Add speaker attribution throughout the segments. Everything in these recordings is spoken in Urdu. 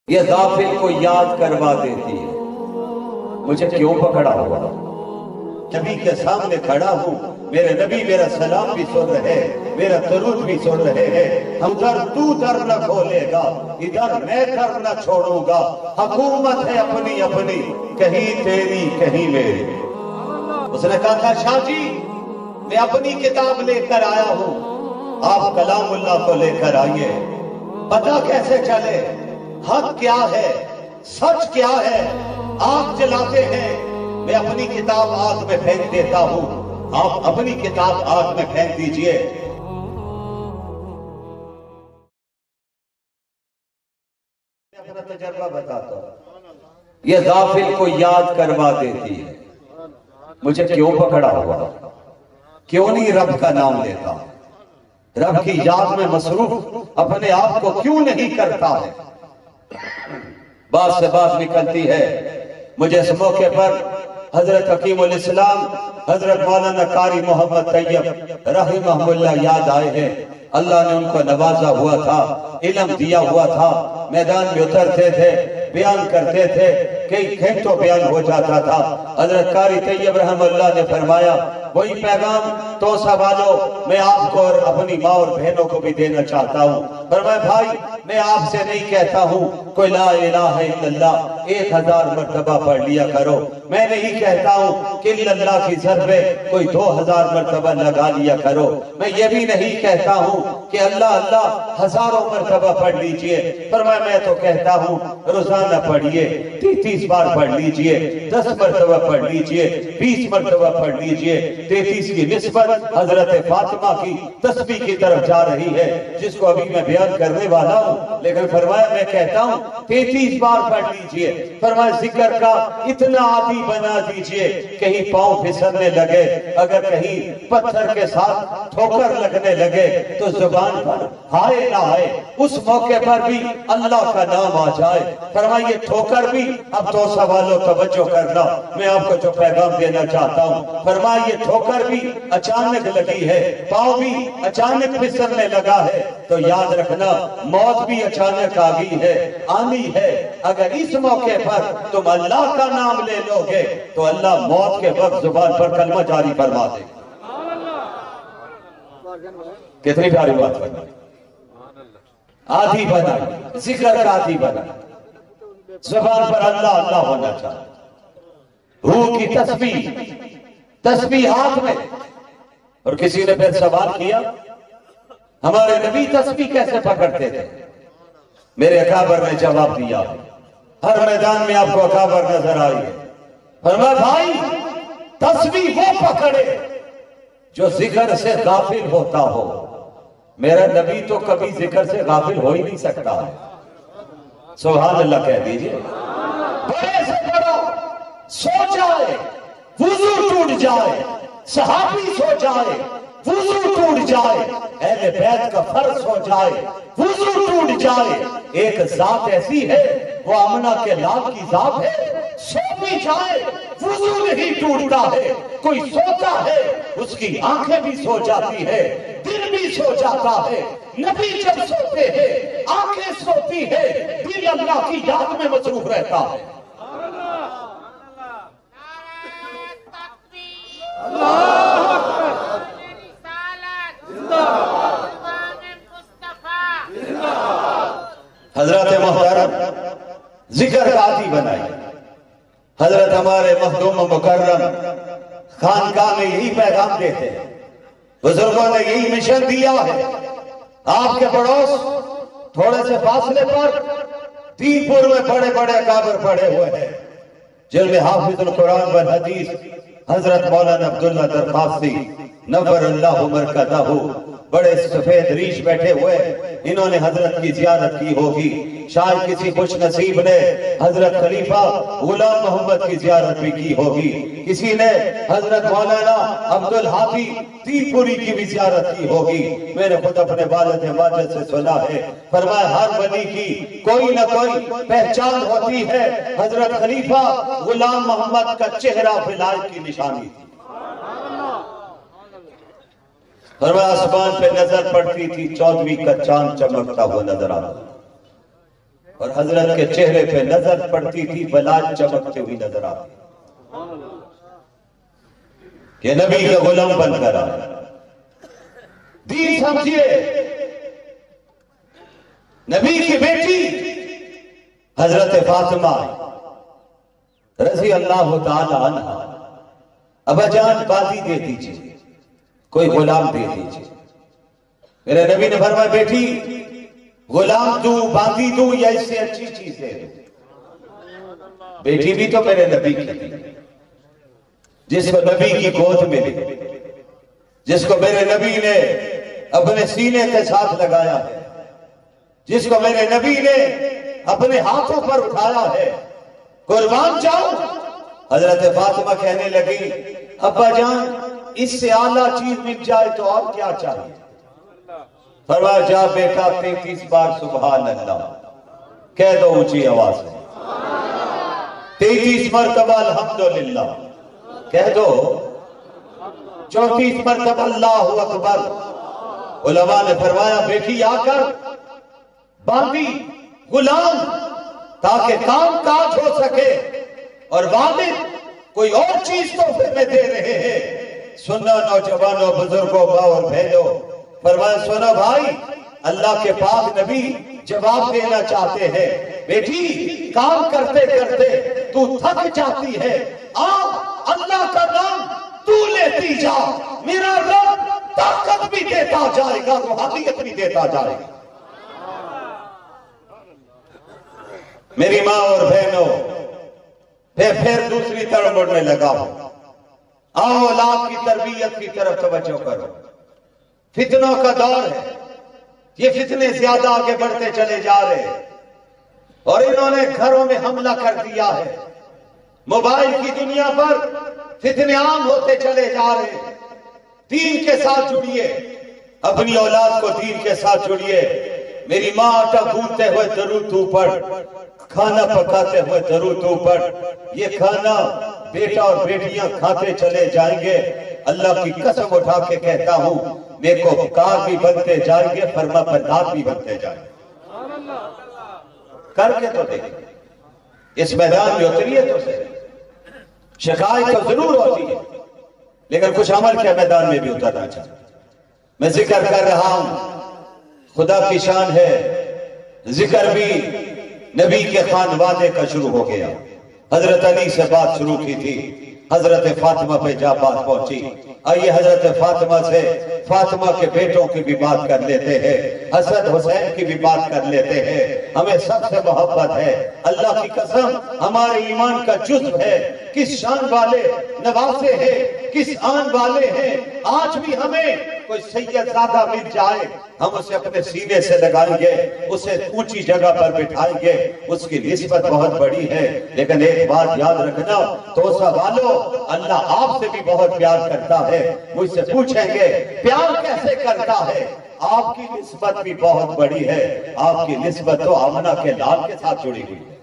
Speaker 1: یہ غافل کو یاد کروا دیتی ہے مجھے کیوں پکڑا ہوا؟ نبی کے سامنے کھڑا ہوں، میرے نبی میرا سلام بھی سن رہے، میرا درود بھی سن رہے ہیں۔ ہم تو در نہ کھولے گا، ادھر میں در نہ چھوڑوں گا۔ حکومت ہے اپنی اپنی، کہیں تیری کہیں میری۔ اس نے کہا تھا شاہ جی میں اپنی کتاب لے کر آیا ہوں، آپ کلام اللہ کو لے کر آئیے، پتہ کیسے چلے حق کیا ہے، سچ کیا ہے۔ آگ جلاتے ہیں، میں اپنی کتاب آگ میں پھینک دیتا ہوں، آپ اپنی کتاب آگ میں پھینک دیجئے۔ اپنا تجربہ بتاتا ہوں، یہ غافل کو یاد کروا دیتی ہے مجھے کیوں پکڑا ہوا؟ کیوں نہیں رب کا نام لیتا؟ رب کی یاد میں مصروف اپنے آپ کو کیوں نہیں کرتا ہے؟ بات سے بات نکلتی ہے۔ مجھے اس موقع پر حضرت حکیم الاسلام حضرت مولانا قاری محمد طیب رحمہ اللہ یاد آئے ہیں۔ اللہ نے ان کو نوازا ہوا تھا، علم دیا ہوا تھا، میدان میں اترتے تھے، بیان کرتے تھے، کئی گھنٹوں بیان ہو جاتا تھا۔ حضرت قاری طیب رحمہ اللہ نے فرمایا وہی پیغام تو سوالو میں آپ کو اور اپنی ماں اور بہنوں کو بھی دینا چاہتا ہوں۔ فرمایا بھائی میں آپ سے نہیں کہتا ہوں کوئی لا الہ الا اللہ 1000 مرتبہ پڑھ لیا کرو، میں نہیں کہتا ہوں کہ اللہ کی ضربے کوئی 2000 مرتبہ لگا لیا کرو، میں یہ بھی نہیں کہتا ہوں کہ اللہ اللہ ہزاروں مرتبہ پڑھ لیجئے۔ فرمایا میں تو کہتا ہوں روزانہ پڑھیے، 30 بار پڑھ لیجئے، 10 مرتبہ پڑھ لیجئے، 20 مرتبہ پڑھ لیجئے۔ 33 کی نسبت حضرت فاطمہ کی تسبیح کی طرف جا رہی ہے جس کو ابھی میں بیان کرنے والا ہوں، لیکن فرمایا میں کہتا ہوں 33 بار پڑھ لیجئے۔ فرمایا ذکر کا اتنا عادی بنا دیجئے کہیں پاؤں پھسلنے لگے، اگر کہیں پتھر کے ساتھ ٹھوکر لگنے لگے تو زبان پر ہائے نہ آئے، اس موقع پر بھی اللہ کا نام آ جائے۔ فرمایا یہ ٹھوکر بھی اب تو سوالوں توجہ کرنا، میں آپ کو جو پیغام دینا چاہتا ہوں۔ فرمایا یہ ٹھوکر بھی اچانک لگی ہے، پاؤں بھی اچانک پھسلنے لگا ہے، تو یاد رکھنا موت بھی اچانک آ گئی ہے، آنی ہے۔ اگر اس موقع پر تم اللہ کا نام لے لو گے تو اللہ موت کے وقت زبان پر کلمہ جاری فرما دے۔ کتنی پیاری بات بنائی، عادی بنائی، ذکر کا عادی بنائی، زبان پر اللہ اللہ ہونا چاہیے۔ روح کی تسبیح ہاتھ میں۔ اور کسی نے پھر سوال کیا ہمارے نبی تسبیح کیسے پکڑتے تھے؟ میرے اکابر نے جواب دیا، ہر میدان میں آپ کو اکابر نظر آئی ہے۔ فرمایا بھائی تسبیح وہ پکڑے جو ذکر سے غافل ہوتا ہو۔ میرا نبی تو کبھی ذکر سے غافل ہو ہی نہیں سکتا ہے، سبحان اللہ کہہ دیجئے۔ بڑے سے بڑا سو جائے وضو ٹوٹ جائے، صحابی سو جائے وضو ٹوٹ جائے، اہل بیت کا فرض ہو جائے وضو ٹوٹ جائے، ایک ذات ایسی ہے وہ آمنہ کے لال کی ذات ہے، سو بھی جائے وضو نہیں ٹوٹتا ہے۔ کوئی سوتا ہے اس کی آنکھیں بھی سو جاتی ہے، دل بھی سو جاتا ہے۔ نبی جب سوتے ہیں آنکھیں سوتی ہے، دل اللہ کی یاد میں مصروف رہتا ہے۔ حضرت محترم ذکر کا عادی بنائی۔ حضرت ہمارے مخدوم مکرم خانقاہ میں یہی پیغام دیتے ہیں، بزرگوں نے یہی مشن دیا ہے۔ آپ کے پڑوس تھوڑے سے فاصلے پر دین پور میں بڑے بڑے اکابر پڑے ہوئے ہیں، جن میں حافظ القرآن والحدیث حضرت مولانا عبداللہ درخواستی نور اللہ مرکزہ، بڑے سفید ریش بیٹھے ہوئے، انہوں نے حضرت کی زیارت کی ہوگی۔ شاید کسی خوش نصیب نے حضرت خلیفہ غلام محمد کی زیارت بھی کی ہوگی، کسی نے حضرت مولانا عبدالحافی دین پوری کی بھی زیارت کی ہوگی۔ میں نے خود اپنے والد ماجد سے سنا ہے، فرمایا ہر ولی کی کوئی نہ کوئی پہچان ہوتی ہے، حضرت خلیفہ غلام محمد کا چہرہ ولایت کی نشانی تھی۔ فرمایا آسمان پہ نظر پڑتی تھی 14ویں کا چاند چمکتا ہوا نظر آتا۔ اور حضرت کے چہرے پہ نظر پڑتی تھی بلال چمکتے ہوئی نظر آتی کہ نبی کے غلام بن کر آئے. دین سمجھیے، نبی کی بیٹی حضرت فاطمہ رضی اللہ تعالی عنہ، ابا جان باندی دے دیجیے، کوئی غلام دے دیجیے. میرے نبی نے فرمایا بیٹی غلام دوں باندی دوں یا اس سے اچھی چیز ہے؟ بیٹی بھی تو میرے نبی کی تھی، جس کو نبی کی گود ملی، جس کو میرے نبی نے اپنے سینے کے ساتھ لگایا ہے، جس کو میرے نبی نے اپنے ہاتھوں پر اٹھایا ہے. قربان جاؤ. حضرت فاطمہ کہنے لگی ابا جان اس سے اعلیٰ چیز مل جائے تو اور کیا چاہیے؟ فرمایا جا بیٹا 33 بار سبحان اللہ کہہ دو اونچی آواز میں، 33 مرتبہ الحمدللہ کہہ دو، 34 مرتبہ اللہ اکبر. علماء نے فرمایا بیٹی آ کر باندی غلام تاکہ کام کاج ہو سکے، اور والد کوئی اور چیز تحفے میں دے رہے ہیں. سننا نوجوانوں بزرگوں ماں اور بہنوں، فرمایا سنو بھائی، اللہ کے پاک نبی جواب دینا چاہتے ہیں. بیٹی کام کرتے کرتے تو تھک جاتی ہے، آپ اللہ کا نام تو لیتی جا، میرا رب طاقت بھی دیتا جائے گا، روحانیت بھی دیتا جائے گا. میری ماں اور بہنوں، پھر دوسری طرف مڑنے لگا ہوں. اولاد کی تربیت کی طرف توجہ کرو. فتنوں کا دور ہے، یہ فتنے زیادہ آگے بڑھتے چلے جا رہے ہیں، اور انہوں نے گھروں میں حملہ کر دیا ہے. موبائل کی دنیا پر فتنے عام ہوتے چلے جا رہے ہیں. دین کے ساتھ جڑیے، اپنی اولاد کو دین کے ساتھ جڑیے. میری ماں آٹا گوندتے ہوئے درود تو پڑھ، کھانا پکاتے ہوئے درود تو پڑھ. یہ کھانا بیٹا اور بیٹیاں کھاتے چلے جائیں گے. اللہ کی قسم اٹھا کے کہتا ہوں میرے کو کار بھی بنتے جائیں گے، فرما بردار بھی بنتے جائیں گے. کر کے تو دیکھیں، اس میدان میں اتریے تو صحیح. شکایت تو ضرور ہوتی ہے لیکن کچھ عمل کے میدان میں بھی اترنا چاہیے. میں ذکر کر رہا ہوں، خدا کی شان ہے، ذکر بھی نبی کے خانوادے کا شروع ہو گیا. حضرت علی سے بات شروع کی تھی، حضرت فاطمہ پہ جا بات پہنچی. آئیے حضرت فاطمہ سے فاطمہ کے بیٹوں کی بھی بات کر لیتے ہیں، حسن حسین کی بھی بات کر لیتے ہیں. ہمیں سب سے محبت ہے، اللہ کی قسم ہمارے ایمان کا جزو ہے. کس شان والے نواسے ہیں، کس آن والے ہیں. آج بھی ہمیں کوئی سید زادہ مل جائے، ہم اسے اپنے سینے سے لگائیں گے، اسے اونچی جگہ پر بٹھائیں گے. اس کی نسبت بہت بڑی ہے. لیکن ایک بات یاد رکھنا توسا والو، اللہ آپ سے بھی بہت پیار کرتا ہے. مجھ سے پوچھیں گے پیار کیسے کرتا ہے؟ آپ کی نسبت بھی بہت بڑی ہے. آپ کی نسبت تو آمنہ کے لال کے ساتھ جڑی ہوئی ہے.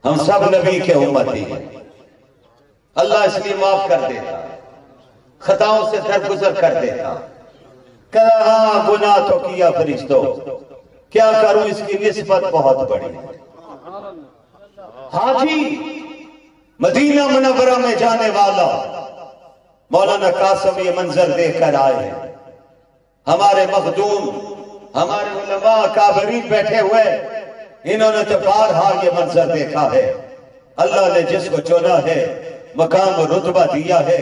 Speaker 1: ہم سب نبی کے امتی ہیں. اللہ اس لیے معاف کر دیتا، خطاؤں سے درگزر کر دیتا. کہاں گناہ تو کیا فرشتوں، کیا کروں اس کی نسبت بہت بڑی ہے. حاجی مدینہ منورہ میں جانے والا مولانا قاسم یہ منظر دیکھ کر آئے ہیں. ہمارے مخدوم، ہمارے علماء کابرین بیٹھے ہوئے، انہوں نے تو بارہا یہ منظر دیکھا ہے. اللہ نے جس کو چنا ہے، مقام و رتبہ دیا ہے،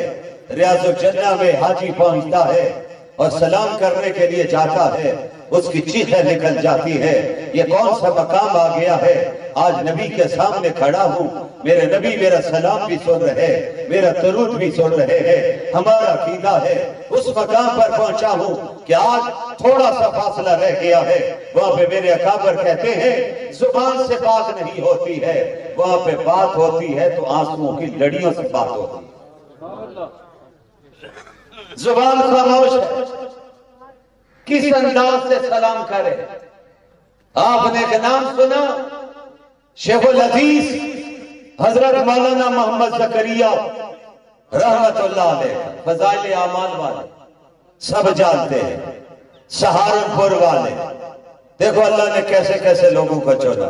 Speaker 1: ریاض الجنہ میں حاجی پہنچتا ہے اور سلام کرنے کے لیے جاتا ہے، اس کی چیخیں نکل جاتی ہے. یہ کون سا مقام آ گیا ہے؟ آج نبی کے سامنے کھڑا ہوں، میرے نبی میرا سلام بھی سن رہے، میرا درود بھی سن رہے ہیں. ہمارا عقیدہ ہے اس مقام پر پہنچا ہوں کہ آج تھوڑا سا فاصلہ رہ گیا ہے. وہاں پہ میرے اکابر کہتے ہیں زبان سے بات نہیں ہوتی ہے، وہاں پہ بات ہوتی ہے تو آنسوؤں کی لڑیوں سے بات ہوتی ہے. زبان خاموش ہے، کس انداز سے سلام کرے. آپ نے ایک نام سنا، شیخ الحدیث حضرت مولانا محمد زکریا رحمت اللہ علیہ، فضائل اعمال والے سب جانتے ہیں، سہارنپور والے. دیکھو اللہ نے کیسے کیسے لوگوں کو چنا،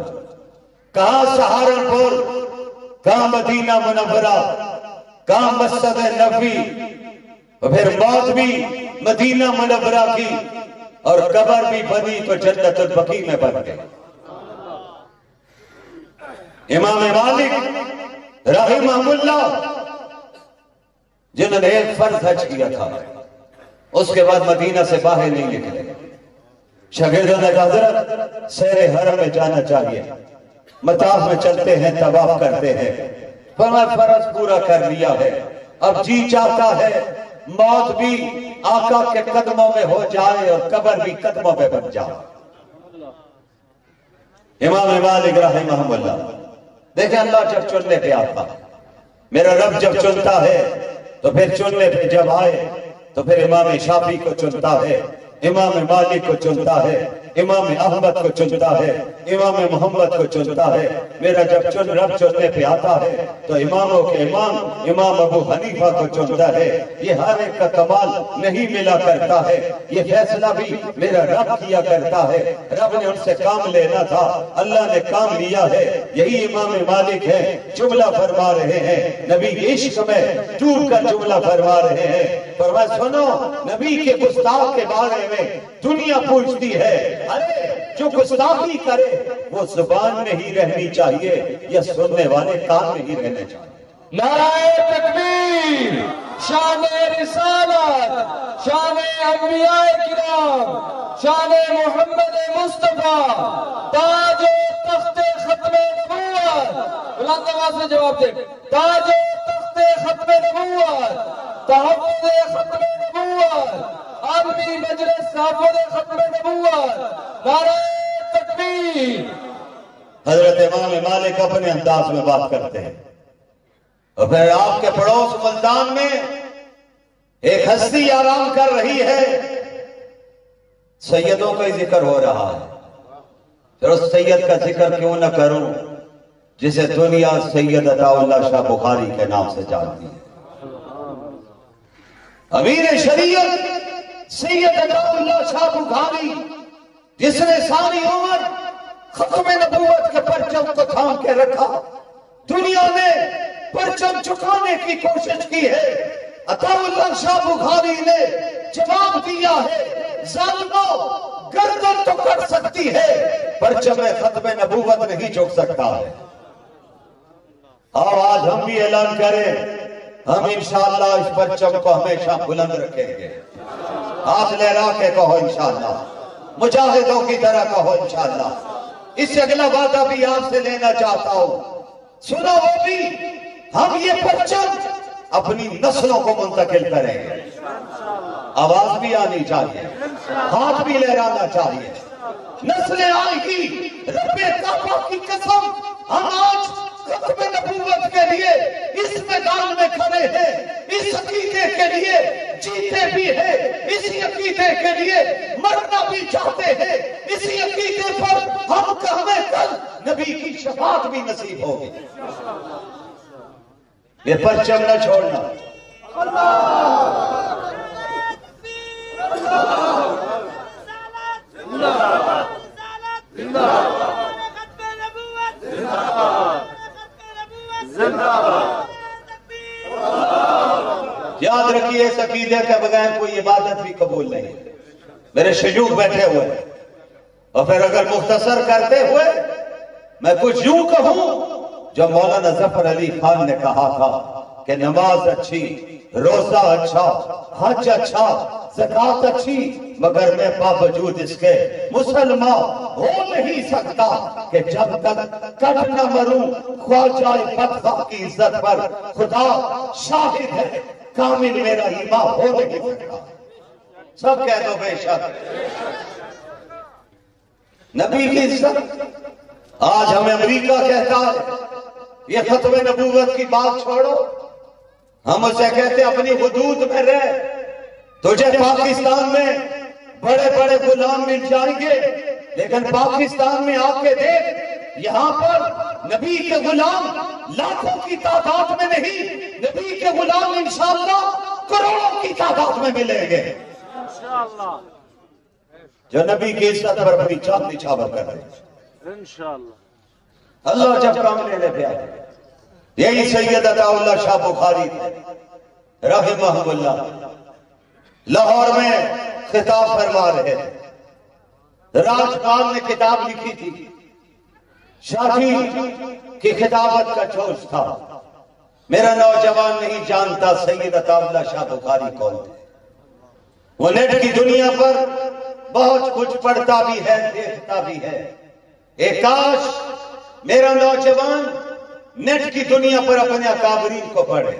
Speaker 1: کہاں سہارنپور، کہاں مدینہ منورہ، کہاں مسجد نبوی، اور پھر موت بھی مدینہ منورہ کی، اور قبر بھی بنی تو جنت البقیع میں بن گئی۔ امام مالک رحمہ اللہ جنہوں نے ایک فرض حج کیا تھا، اس کے بعد مدینہ سے باہر نہیں نکلے۔ شاگردوں نے کہا حضرت سیر حرم میں جانا چاہیے، مطاف میں چلتے ہیں، طواف کرتے ہیں، فرمایا فرض پورا کر لیا ہے، اب جی چاہتا ہے موت بھی آقا کے قدموں میں ہو جائے اور قبر بھی قدموں میں بن جائے۔ امام مالک رحمہ اللہ، دیکھیں اللہ جب چننے پہ آتا، میرا رب جب چنتا ہے تو پھر چننے پہ جب آئے تو پھر امام شافعی کو چنتا ہے، امام مالک کو چنتا ہے، امام احمد کو چنتا ہے، امام محمد کو چنتا ہے۔ میرا جب رب چننے پہ آتا ہے تو اماموں کے امام امام ابو حنیفہ کو چنتا ہے۔ یہ ہر ایک کا کمال نہیں ملا کرتا ہے، یہ فیصلہ بھی میرا رب کیا کرتا ہے۔ رب نے ان سے کام لینا تھا، اللہ نے کام لیا ہے۔ یہی امام مالک ہے، جملہ فرما رہے ہیں، نبی کے عشق میں ڈوب کر جملہ فرما رہے ہیں۔ فرمایا سنو، نبی کے گستاخ کے بارے میں دنیا پوچھتی ہے، ارے جو گستاخی کرے وہ زبان میں ہی رہنی چاہیے یا سننے والے کان میں ہی رہنے چاہیے؟
Speaker 2: نعرہ تکبیر، شان رسالت، شان انبیاء کرام، شان محمد مصطفیٰ، تاج و تخت ختم نبوت۔ بلند آواز سے جواب دے، تاج و تخت ختم نبوت، تحفظ ختم نبوت، عالمی مجلس تحفظ ختم نبوت، نعرہ تکبیر۔
Speaker 1: حضرت امام مالک اپنے انداز میں بات کرتے ہیں، اور پھر آپ کے پڑوس ملتان میں ایک ہستی آرام کر رہی ہے، سیدوں کا ہی ذکر ہو رہا ہے۔ پھر اس سید کا ذکر کیوں نہ کروں جسے دنیا سید عطا اللہ شاہ بخاری کے نام سے جانتی ہے۔ امیر شریعت سید عطا اللہ شاہ بخاری، جس نے ساری عمر ختم نبوت کے پرچم کو تھام کے رکھا، دنیا میں پرچم چکانے کی کوشش کی ہے۔ عطا اللہ شاہ بخاری نے جواب دیا ہے، ظالموں گردن تو کٹ سکتی ہے، پرچم ختم نبوت نہیں جھک سکتا ہے۔ آج ہم بھی اعلان کریں، ہم انشاءاللہ اس پرچم کو ہمیشہ بلند رکھیں گے۔ ہاتھ لہرا کے کہو انشاءاللہ، مجاہدوں کی طرح کہو انشاءاللہ۔ اس سے اگلا وعدہ بھی آپ سے لینا چاہتا ہوں، سنو وہ بھی، ہم یہ پرچم اپنی نسلوں کو منتقل کریں گے۔ آواز بھی آنی چاہیے، ہاتھ بھی لہرانا چاہیے، نسلیں آئیں گی۔ رب کعبہ کی قسم، ہم آج ختم نبوت کے لیے اس میدان میں کھڑے ہیں، اس عقیدے کے لیے جیتے بھی ہیں، اسی عقیدے کے لیے مرنا بھی چاہتے ہیں، اسی عقیدے پر ہمیں کل نبی کی شفاعت بھی نصیب ہوگی۔ یہ پرچم نہ چھوڑنا۔ یاد رکھیے اس عقیدے کے بغیر کوئی عبادت بھی قبول نہیں۔ میرے شیوخ بیٹھے ہوئے، اور پھر اگر مختصر کرتے ہوئے میں کچھ یوں کہوں جو مولانا ظفر علی خان نے کہا تھا کہ نماز اچھی، روزہ اچھا، حج اچھا، زکات اچھی، مگر میں باوجود اس کے مسلمان ہو نہیں سکتا کہ جب تک کٹ نہ مروں خواجہ بدخواہ کی عزت پر خدا شاہد ہے، کامل میرا ایمان ہو نہیں سکتا۔ سب کہہ دو بے شک۔ نبی کی عزت آج ہمیں امریکہ کہتا ہے یہ ختم نبوت کی بات چھوڑو، ہم اسے کہتے اپنی حدود میں رہ، تجھے پاکستان میں بڑے بڑے غلام مل جائیں گے، لیکن پاکستان میں آ کے دیکھ، یہاں پر نبی کے غلام لاکھوں کی تعداد میں نہیں، نبی کے غلام انشاءاللہ کروڑوں کی تعداد میں ملیں گے۔ جو نبی کی عزت پر اپنی جان نچھاور کر دے انشاءاللہ۔ اللہ جب کام لینے پہ آئے، یہی سید عطا اللہ شاہ بخاری تھے رحمہ اللہ، لاہور میں خطاب فرما رہے تھے۔ راجپال نے کتاب لکھی تھی، شاہی کی خطابت کا جوش تھا۔ میرا نوجوان نہیں جانتا سید عطا اللہ شاہ بخاری کون تھے۔ وہ نیٹ کی دنیا پر بہت کچھ پڑھتا بھی ہے، دیکھتا بھی ہے۔ ایک کاش میرا نوجوان نیٹ کی دنیا پر اپنے اکابرین کو پڑھے،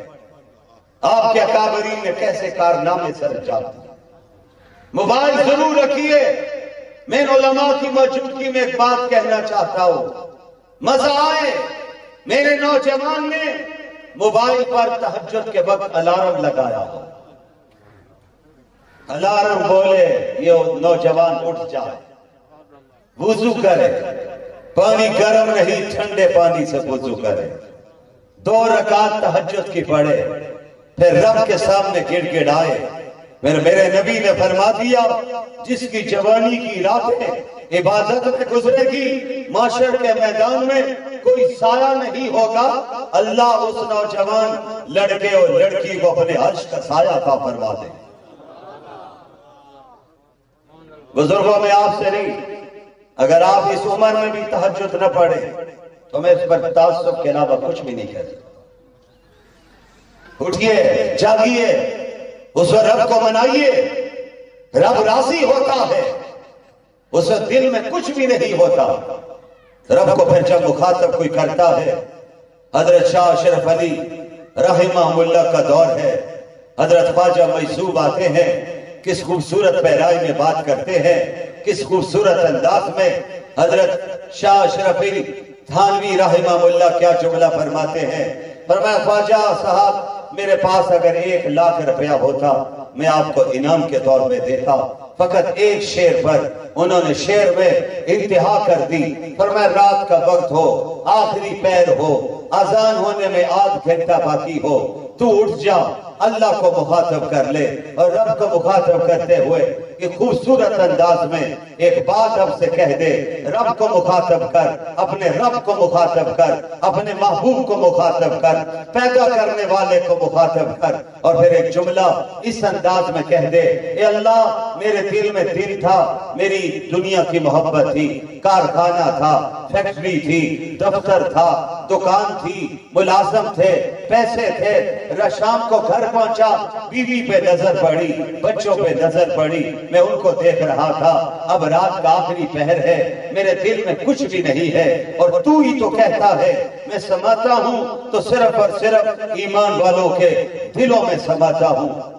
Speaker 1: آپ کے اکابرین نے کیسے کارنامے سر انجام دیے۔ موبائل ضرور رکھیے، میں علماء کی موجودگی میں ایک بات کہنا چاہتا ہوں، مزہ آئے میرے نوجوان نے موبائل پر تہجد کے وقت الارم لگایا ہو، الارم بولے یہ نوجوان اٹھ جائے، وضو کرے، پانی گرم نہیں ٹھنڈے پانی سے وضو کرے، 2 رکعت تہجد کی پڑھے، پھر رب کے سامنے گڑ گڑائے۔ میرے نبی نے فرما دیا جس کی جوانی کی راتیں عبادت میں گزرے گی، معاشر کے میدان میں کوئی سایہ نہیں ہوگا، اللہ اس نوجوان لڑکے اور لڑکی کو اپنے عرش کا سایہ عطا فرما دے۔ بزرگوں میں آپ سے نہیں، اگر آپ اس عمر میں بھی تہجد نہ پڑھیں تو میں اس پر تعصب کے علاوہ کچھ بھی نہیں کہتا۔ اٹھئے، جاگیے، اس وقت رب کو منائیے، رب راضی ہوتا ہے، اس وقت دل میں کچھ بھی نہیں ہوتا۔ رب کو پھر جب مخاطب کوئی کرتا ہے، حضرت شاہ اشرف علی رحمہ اللہ کا دور ہے، حضرت خواجہ میسوب آتے ہیں، کس خوبصورت پہرائی میں بات کرتے ہیں، کس خوبصورت انداز میں حضرت شاہ اشرف علی تھانوی رحمہ اللہ کیا جملہ فرماتے ہیں۔ فرمایا خواجہ صاحب میرے پاس اگر 1 لاکھ روپیہ ہوتا میں آپ کو انعام کے طور میں دیتا، فقط ایک شعر پر انہوں نے شعر میں انتہا کر دی۔ فرمایا رات کا وقت ہو، آخری پیر ہو، اذان ہونے میں آدھ گھنٹہ باقی ہو، تو اٹھ جا، اللہ کو مخاطب کر لے، اور رب کو مخاطب کرتے ہوئے کہ خوبصورت انداز میں ایک بات اب سے کہہ دے، رب کو مخاطب کر، اپنے رب کو مخاطب کر، اپنے محبوب کو مخاطب کر، پیدا کرنے والے کو مخاطب کر، اور پھر ایک جملہ اس انداز میں کہہ دے، اے اللہ میرے دل میں دل تھا، میری دنیا کی محبت تھی، کارخانہ تھا، فیکٹری تھی، دفتر تھا، دکان تھی، ملازم تھے، پیسے تھے، شام کو گھر پہنچا، بیوی پہ نظر پڑی، بچوں پہ نظر پڑی، میں ان کو دیکھ رہا تھا، اب رات کا آخری پہر ہے، میرے دل میں کچھ بھی نہیں ہے، اور تو ہی تو کہتا ہے میں سماتا ہوں تو صرف اور صرف ایمان والوں کے دلوں میں سماتا ہوں۔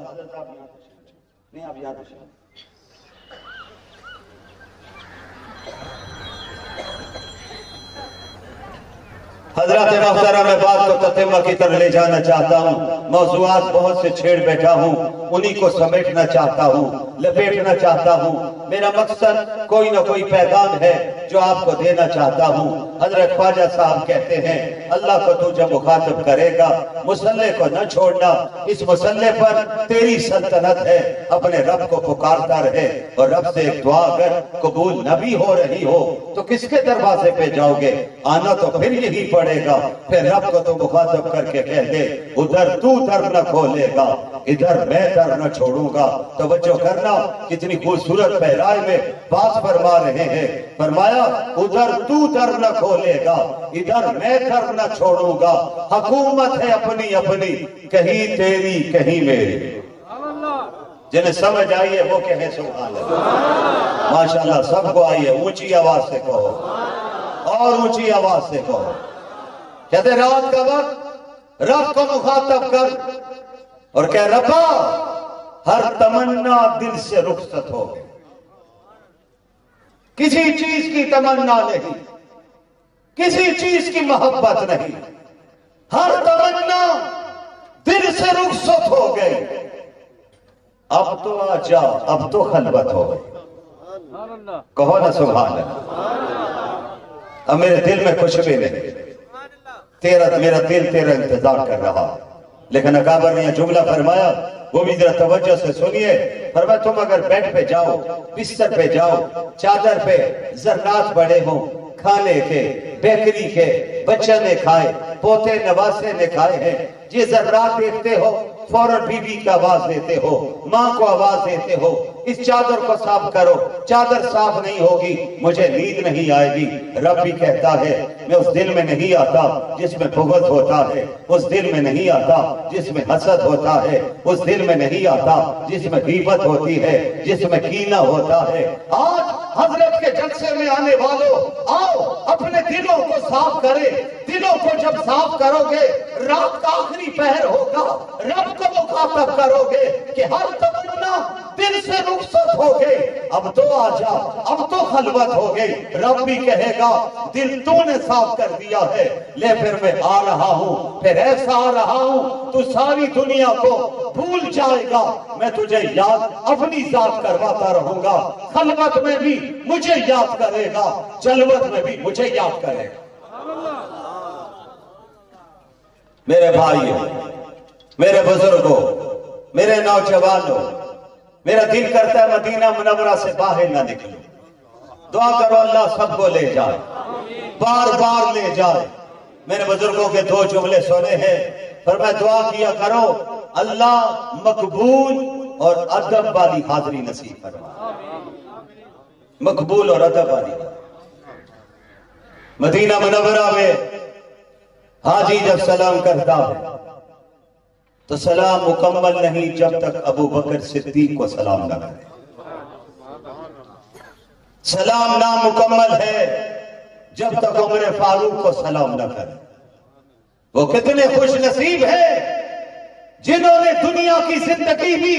Speaker 1: حضرات محترم میں بات کو تتمہ کی طرح لے جانا چاہتا ہوں، موضوعات بہت سے چھیڑ بیٹھا ہوں، انہی کو سمیٹنا چاہتا ہوں، لپیٹنا چاہتا ہوں۔ میرا مقصد کوئی نہ کوئی پیغام ہے جو آپ کو دینا چاہتا ہوں۔ حضرت خواجہ صاحب کہتے ہیں اللہ کو تو جب مخاطب کرے گا مصلے کو نہ چھوڑنا، اس مصلے پر تیری سلطنت ہے، اپنے رب کو پکارتا رہے، اور رب سے ایک دعا اگر قبول نہ بھی ہو رہی ہو تو کس کے دروازے پہ جاؤ گے؟ آنا تو پھر یہی پڑے گا۔ پھر رب کو تو مخاطب کر کے کہہ دے ادھر تو در نہ کھولے گا، ادھر میں در نہ چھوڑوں گا۔ توجہ کرنا کتنی خوبصورت پہرائی میں بات فرما رہے ہیں۔ فرمایا ادھر تو در نہ کھولے گا، ادھر میں در نہ چھوڑوں گا، حکومت ہے اپنی اپنی، کہیں تیری کہیں میری۔ جنہیں سمجھ آئیے وہ کہیں سبحان اللہ۔ ماشاءاللہ سب کو آئیے، اونچی آواز سے کہو اور اونچی آواز سے کہو۔ کہتے رات کا وقت رب کو مخاطب کر اور کہہ ربا ہر تمنا دل سے رخصت ہو گئی، کسی چیز کی تمنا نہیں، کسی چیز کی محبت نہیں، ہر تمنا دل سے رخصت ہو گئی، اب تو آ جا، اب تو خلوت ہو گئی۔ کہو نا سبحان اللہ۔ اب میرے دل میں کچھ بھی نہیں، میرا دل تیرا انتظار کر رہا، لیکن اکابر نے یہ جملہ فرمایا، وہ بھی ذرا توجہ سے سنیے. فرمایا تم اگر بیڈ پہ جاؤ، بستر پہ جاؤ، چادر پہ ذرات بڑے ہوں، کھانے کے، بیکری کے، بچے نے کھائے، پوتے نواسے نے کھائے ہیں، یہ ذرات دیکھتے ہو، فوراً بیوی کی آواز دیتے ہو، ماں کو آواز دیتے ہو، اس چادر کو صاف کرو. چادر صاف نہیں ہوگی مجھے نیند نہیں آئے گی. رب بھی کہتا ہے میں اس دل میں نہیں آتا جس میں بغض ہوتا ہے، اس دل میں نہیں آتا جس میں حسد ہوتا ہے، اس دل میں نہیں آتا جس میں غیبت ہوتی ہے، جس میں کینہ ہوتا ہے. آج حضرت کے جلسے میں آنے والوں، آؤ اپنے دلوں کو صاف کرے. دلوں کو جب صاف کرو گے، رات کا آخری پہر ہوگا، رب کو مخاطب کرو گے کہ ہر تمنا دل سے رخصت ہو گئی، اب تو آ جا، اب تو خلوت ہو گئی. رب بھی کہے گا دل تو نے صاف کر دیا ہے، لے پھر میں آ رہا ہوں، پھر ایسا آ رہا ہوں تو ساری دنیا کو بھول جائے گا. میں تجھے یاد اپنی ذات کرواتا رہوں گا. خلوت میں بھی مجھے یاد کرے گا، جلوت میں بھی مجھے یاد کرے گا. میرے بھائیوں، میرے بزرگوں، میرے نوجوانوں، میرا دل کرتا ہے مدینہ منورہ سے باہر نہ نکلوں. دعا کرو اللہ سب کو لے جائے، بار بار لے جائے. میرے بزرگوں کے دو جملے سنے ہیں، فرمایا دعا کیا کرو اللہ مقبول اور ادب والی حاضری نصیب فرما. مقبول اور ادب والی. مدینہ منورہ میں حاجی جب سلام کرتا ہے تو سلام مکمل نہیں جب تک ابو بکر صدیق کو سلام نہ کرے. سلام نامکمل ہے جب تک عمر فاروق کو سلام نہ کرے. وہ کتنے خوش نصیب ہیں جنہوں نے دنیا کی زندگی بھی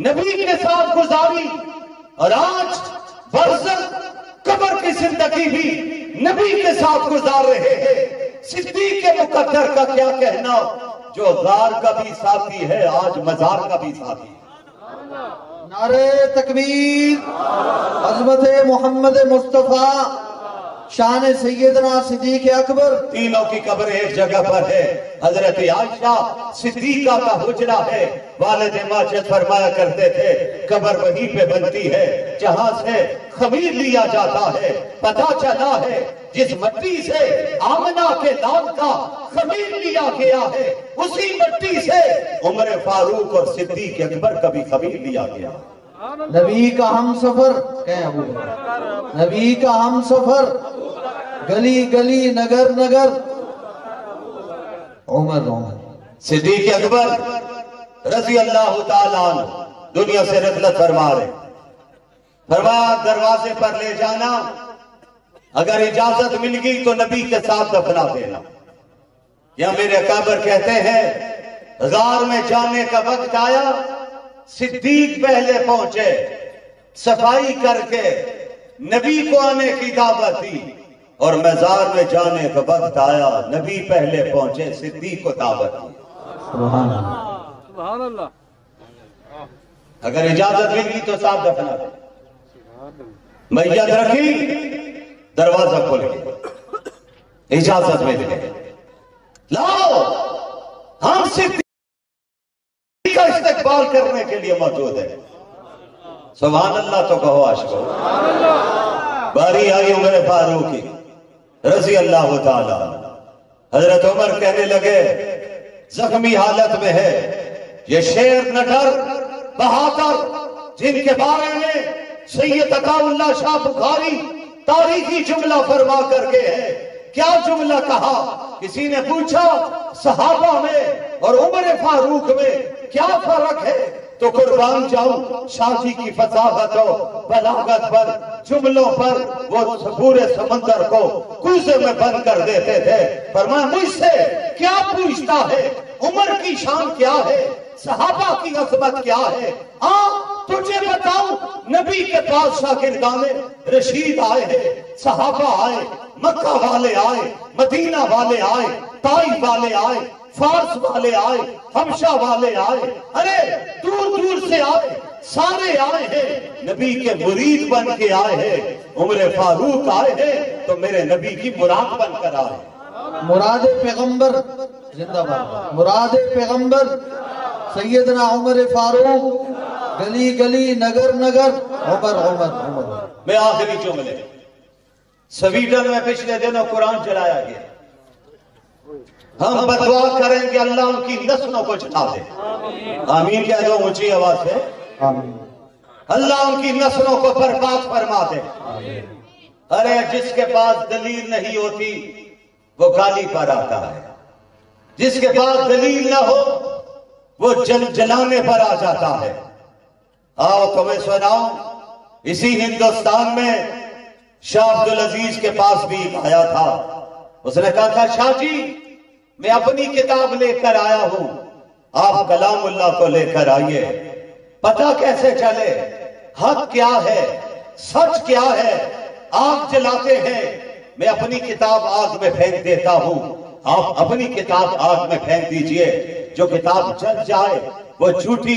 Speaker 1: نبی کے ساتھ گزاری اور آج برزخ قبر کی زندگی بھی نبی کے ساتھ گزار رہے ہیں. صدیق کے مقدر کا کیا کہنا، جو غار کا بھی ساتھی ہے آج مزار کا بھی ساتھی ہے.
Speaker 3: نعرہ تکبیر، عظمت محمد مصطفیٰ، شان سیدنا صدیق اکبر.
Speaker 1: تینوں کی قبر ایک جگہ پر ہے. حضرت عائشہ صدیقہ کا حجرہ ہے. والد ماجد فرمایا کرتے تھے قبر وہیں پہ بنتی ہے جہاں سے خمیر لیا جاتا ہے. پتہ چلا ہے جس مٹی سے آمنہ کے لال کا خمیر لیا گیا ہے، اسی مٹی سے عمر فاروق اور صدیق اکبر کا بھی خمیر لیا گیا.
Speaker 3: نبی کا ہم سفر، کہیں ابو نبی کا ہم سفر، گلی گلی نگر نگر، عمر.
Speaker 1: صدیق اکبر رضی اللہ تعالیٰ عنہ دنیا سے رحلت فرما رہے. فرمایا دروازے پر لے جانا، اگر اجازت مل گئی تو نبی کے ساتھ دفنا دینا. یا میرے اکابر کہتے ہیں غار میں جانے کا وقت آیا، صدیق پہلے پہنچے، صفائی کر کے نبی کو آنے کی دعوت دی. اور مزار میں جانے کا وقت آیا، نبی پہلے پہنچے، صدیق کو دعوت دی.
Speaker 2: سبحان اللہ.
Speaker 1: اگر اجازت مل گئی تو ساتھ دفنا دے. میت رکھی، دروازہ کھول گیا، اجازت مل گئی. لاؤ ہم صدیق کا استقبال کرنے کے لیے موجود ہے. سبحان اللہ تو کہو عاشقو. باری آئی عمر فاروق کی رضی اللہ تعالی. حضرت عمر کہنے لگے زخمی حالت میں ہے، یہ شیر نٹر بہادر جن کے بارے میں سید عطا اللہ شاہ بخاری تاریخی جملہ فرما کر کے ہے. کیا جملہ کہا؟ کسی نے پوچھا صحابہ میں اور عمر فاروق میں کیا فرق ہے؟ تو قربان جاؤں شاہ جی کی فصاحت و بلاغت پر، جملوں پر وہ پورے سمندر کو کوزے میں بند کر دیتے تھے. فرمایا مجھ سے کیا پوچھتا ہے؟ عمر کی شان کیا ہے؟ صحابہ کی عظمت کیا ہے؟ تجھے بتاؤں، نبی کے پاس شاگردان رشید آئے ہیں، صحابہ آئے، مکہ والے آئے، مدینہ والے آئے، طائف والے آئے، فارس والے آئے، حبشہ والے آئے، ارے دور دور سے آئے، سارے آئے ہیں، نبی کے مرید بن کے آئے ہیں. عمر فاروق آئے ہیں تو میرے نبی کی مراد بن کر آئے.
Speaker 3: مراد پیغمبر زندہ باد مراد پیغمبر سیدنا عمر فاروق گلی گلی نگر نگر عمر عمر عمر
Speaker 1: میں آخری جملے سویڈن میں پچھلے دنوں قرآن چلایا گیا ہم بدعا کریں کہ اللہ ان کی نسلوں کو جھٹا دے آمین کہہ دو اونچی آواز سے اللہ ان کی نسلوں کو برباد فرما دے ارے جس کے پاس دلیل نہیں ہوتی وہ گالی پر آتا ہے جس کے پاس دلیل نہ ہو وہ جلانے پر آ جاتا ہے آؤ تمہیں سناؤں اسی ہندوستان میں شاہ عبدالعزیز کے پاس بھی آیا تھا اس نے کہا تھا شاہ جی میں اپنی کتاب لے کر آیا ہوں آپ کلام اللہ کو لے کر آئیے پتہ کیسے چلے حق کیا ہے سچ کیا ہے آگ جلاتے ہیں میں اپنی کتاب آگ میں پھینک دیتا ہوں آپ اپنی کتاب آگ میں پھینک دیجئے جو کتاب جل جائے وہ جھوٹی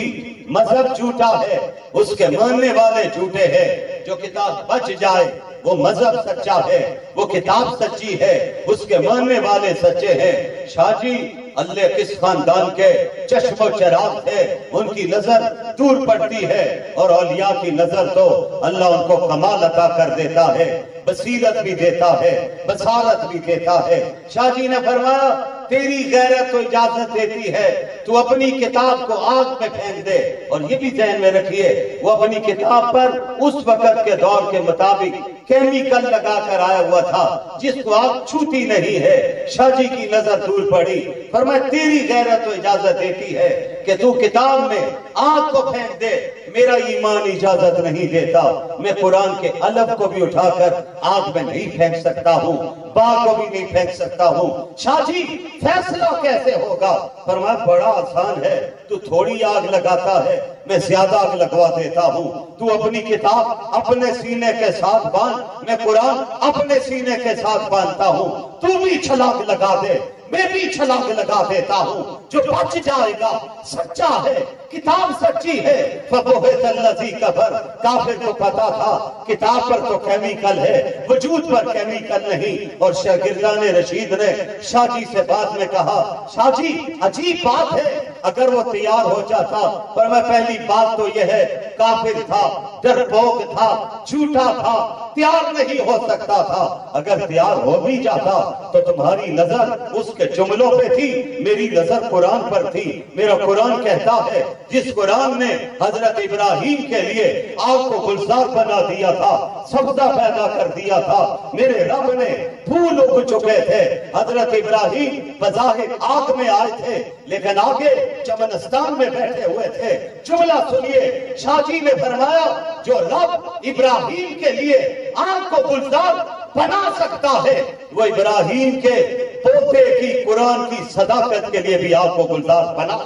Speaker 1: مذہب جھوٹا ہے اس کے ماننے والے جھوٹے ہیں جو کتاب بچ جائے وہ مذہب سچا ہے وہ کتاب سچی ہے اس کے ماننے والے سچے ہیں شاہ جی اللہ کس خاندان کے چشم و چراغ تھے ان کی نظر دور پڑتی ہے اور اولیاء کی نظر تو اللہ ان کو کمال عطا کر دیتا ہے بصیرت بھی دیتا ہے بصارت بھی دیتا ہے شاہ جی نے فرمایا تیری غیرت تو اجازت دیتی ہے تو اپنی کتاب کو آگ میں پھینک دے اور یہ بھی ذہن میں رکھیے وہ اپنی کتاب پر اس وقت کے دور کے مطابق کیمیکل لگا کر آیا ہوا تھا جس کو آگ چھوتی نہیں ہے شاہ جی کی نظر دور پڑی فرمایا تیری غیرت تو اجازت دیتی ہے کہ تو کتاب میں آگ کو پھینک دے میرا ایمان اجازت نہیں دیتا میں قرآن کے الف کو بھی اٹھا کر آگ میں نہیں پھینک سکتا ہوں با کو بھی نہیں پھینک سکتا ہوں شاہ جی فیصلہ کیسے ہوگا فرمایا بڑا آسان ہے تو تھوڑی آگ لگاتا ہے میں زیادہ آگ لگوا دیتا ہوں تو اپنی کتاب اپنے سینے کے ساتھ باندھ میں قرآن اپنے سینے کے ساتھ باندھتا ہوں تو بھی چھلانگ لگا دے میں بھی چھلانگ لگا دیتا ہوں جو بچ جائے گا سچا ہے کتاب سچی ہے فَبُهِتَ الَّذِي كَفَرَ کافر کو پتا تھا کتاب پر تو کیمیکل ہے وجود پر کیمیکل نہیں اور شاگردان رشید نے شاہ جی سے بعد میں کہا شاہ جی عجیب بات ہے اگر وہ تیار ہو جاتا پر میں پہلی بات تو یہ ہے کافر تھا ڈرپوک تھا جھوٹا تھا تیار نہیں ہو سکتا تھا اگر تیار ہو بھی جاتا تو تمہاری نظر اس کے جملوں پہ تھی میری نظر قرآن پر تھی میرا قرآن کہتا ہے جس قرآن نے حضرت ابراہیم کے لیے آگ کو گلزار بنا دیا تھا سبزہ پیدا کر دیا تھا میرے رب نے پھول اگ چکے تھے حضرت ابراہیم بظاہر آگ میں آئے تھے لیکن آگے چمنستان میں بیٹھے ہوئے تھے جملہ سنیے شاہ جی نے فرمایا جو رب ابراہیم کے لیے آگ کو گلزار بنا سکتا ہے وہ ابراہیم کے پوتے کی قرآن کی صداقت کے لیے بھی آگ کو گلزار بنا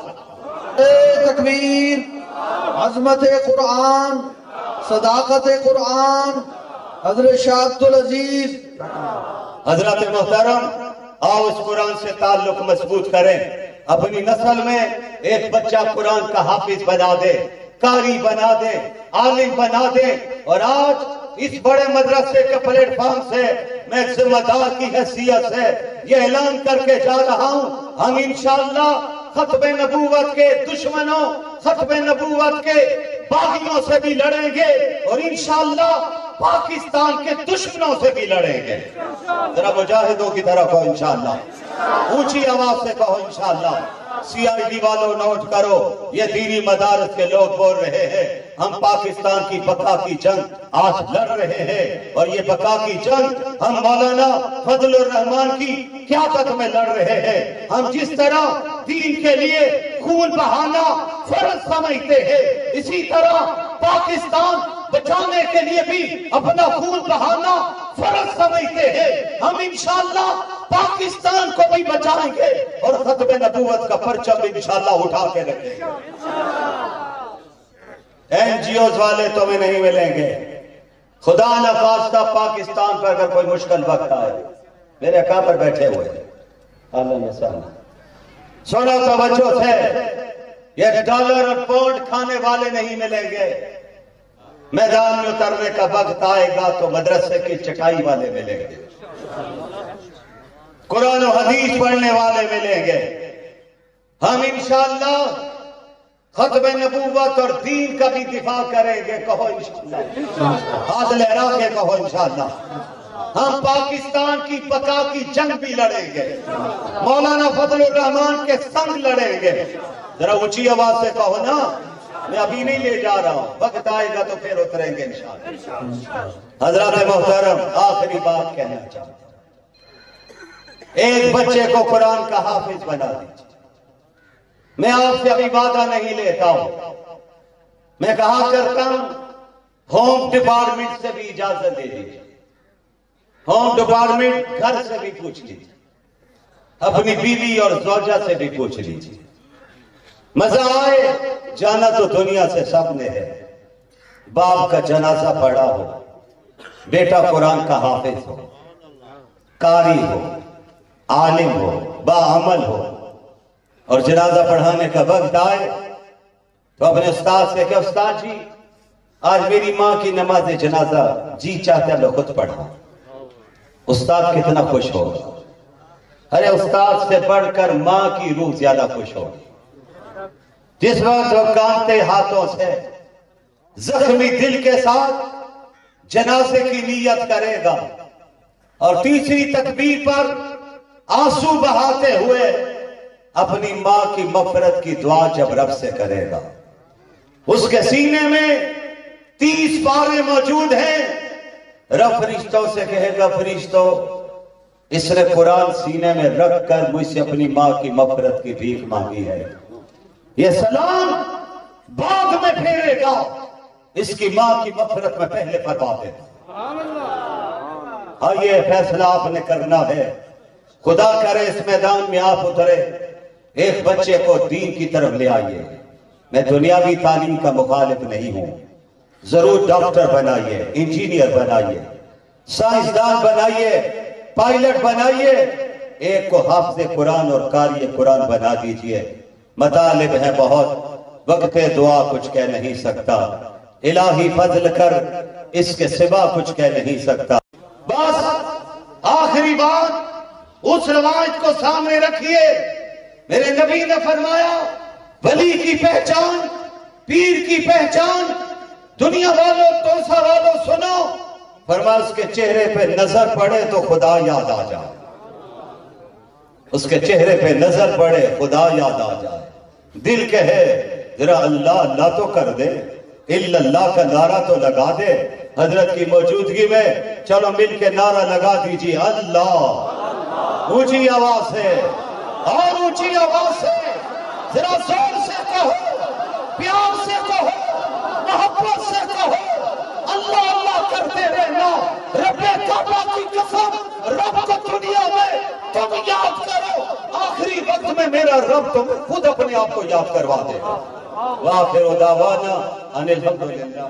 Speaker 3: تکبیر عظمت قرآن صداقت قرآن حضرت شاہ عبدالعزیز
Speaker 1: حضرت محترم آؤ اس قرآن سے تعلق مضبوط کریں اپنی نسل میں ایک بچہ قرآن کا حافظ بنا دے قاری بنا دے عالم بنا دے اور آج اس بڑے مدرسے کے پلیٹ فارم سے میں ذمہ دار کی حیثیت سے یہ اعلان کر کے جا رہا ہوں ہم انشاءاللہ ختم نبوت کے دشمنوں ختم نبوت کے باغیوں سے بھی لڑیں گے اور انشاءاللہ پاکستان کے دشمنوں سے بھی لڑیں گے ذرا مجاہدوں کی طرح کہو انشاءاللہ اونچی آواز سے کہو انشاءاللہ سی آئی ڈی والوں نوٹ کرو یہ دینی مدارس کے لوگ بول رہے ہیں ہم پاکستان کی بقا کی جنگ آج لڑ رہے ہیں اور یہ بقا کی جنگ ہم مولانا فضل الرحمان کی قیادت میں لڑ رہے ہیں ہم جس طرح دین کے لیے خون بہانا فرض سمجھتے ہیں اسی طرح پاکستان بچانے کے لیے بھی اپنا خون بہانا فرض سمجھتے ہیں ہم انشاءاللہ پاکستان کو بھی بچائیں گے اور ختم نبوت کا پرچم انشاءاللہ اٹھا کے رکھیں گے این جی اوز والے تمہیں نہیں ملیں گے خدا نخواستہ پاکستان پر اگر کوئی مشکل وقت آئے میرے اکا پر بیٹھے ہوئے سونا توجہ سے یہ ڈالر اور پونڈ کھانے والے نہیں ملیں گے میدان میں اترنے کا وقت آئے گا تو مدرسے کی چٹائی والے ملیں گے قرآن و حدیث پڑھنے والے ملیں گے ہم انشاءاللہ ختم نبوت اور دین کا بھی دفاع کریں گے، کہو انشاءاللہ، ہاتھ لہرا کے کہو انشاءاللہ۔ ہم پاکستان کی بقا کی جنگ بھی لڑیں گے، مولانا فضل الرحمان کے سنگ لڑیں گے۔ ذرا اونچی آواز سے کہو نا، میں ابھی نہیں لے جا رہا ہوں، وقت آئے گا تو پھر اتریں گے انشاءاللہ۔ حضرات محترم، آخری بات کہنا چاہتا ہوں، ایک بچے کو قرآن کا حافظ بنا دیجیے۔ میں آپ سے ابھی وعدہ نہیں لیتا ہوں، میں کہا کرتا ہوں ہوم ڈپارٹمنٹ سے بھی اجازت دے دیجیے، ہوم ڈپارٹمنٹ گھر سے بھی پوچھ لیجیے، اپنی بیوی اور زوجہ سے بھی پوچھ لیجیے، مزہ آئے۔ جانا تو دنیا سے سب نے ہے، باپ کا جنازہ پڑا ہو، بیٹا قرآن کا حافظ ہو، قاری ہو، عالم ہو، باعمل ہو، اور جنازہ پڑھانے کا وقت آئے تو اپنے استاد سے کہ استاد جی آج میری ماں کی نماز جنازہ جی چاہتا میں خود پڑھا۔ استاد کتنا خوش ہوگا؟ ارے استاد سے بڑھ کر ماں کی روح زیادہ خوش ہوگی، جس وقت وہ کانپتے ہاتھوں سے زخمی دل کے ساتھ جنازے کی نیت کرے گا، اور تیسری تکبیر پر آنسو بہاتے ہوئے اپنی ماں کی مغفرت کی دعا جب رب سے کرے گا، اس کے سینے میں 30 پارے موجود ہیں۔ رب فرشتوں سے کہے گا فرشتوں اس نے قرآن سینے میں رکھ کر مجھ سے اپنی ماں کی مغفرت کی بھیک مانگی ہے، یہ سلام بعد میں پھیرے گا، اس کی ماں کی مغفرت میں پہلے فرما دیتا۔ ہاں یہ فیصلہ آپ نے کرنا ہے، خدا کرے اس میدان میں آپ اترے، ایک بچے کو دین کی طرف لے آئیے۔ میں دنیاوی تعلیم کا مخالف نہیں ہوں، ضرور ڈاکٹر بنائیے، انجینئر بنائیے، سائنسدان بنائیے، پائلٹ بنائیے، ایک کو حافظ قرآن اور قاری قرآن بنا دیجئے۔ مطالب ہیں بہت، وقت دعا کچھ کہہ نہیں سکتا، الہی فضل کر اس کے سوا کچھ کہہ نہیں سکتا۔ بس آخری بات، اس روایت کو سامنے رکھیے، میرے نبی نے فرمایا ولی کی پہچان، پیر کی پہچان، دنیا والوں توسا والوں سنو، فرمایا اس کے چہرے پہ نظر پڑے تو خدا یاد آ جائے، اس کے چہرے پہ نظر پڑے خدا یاد آ جائے، دل کہے ذرا اللہ اللہ تو کر دے، الا اللہ کا نعرہ تو لگا دے۔ حضرت کی موجودگی میں چلو مل کے نعرہ لگا دیجیے، اللہ، اونچی آواز سے اور اونچی آواز سے، ذرا زور سے کہو، پیار سے کہو، محبت سے کہو، اللہ اللہ کرتے رہنا۔ رب کعبہ کی قسم، رب کو دنیا میں تم یاد کرو، آخری وقت میں میرا رب تم خود اپنے آپ کو یاد کروا دے گا۔ وآخر دعوانا ان الحمدللہ۔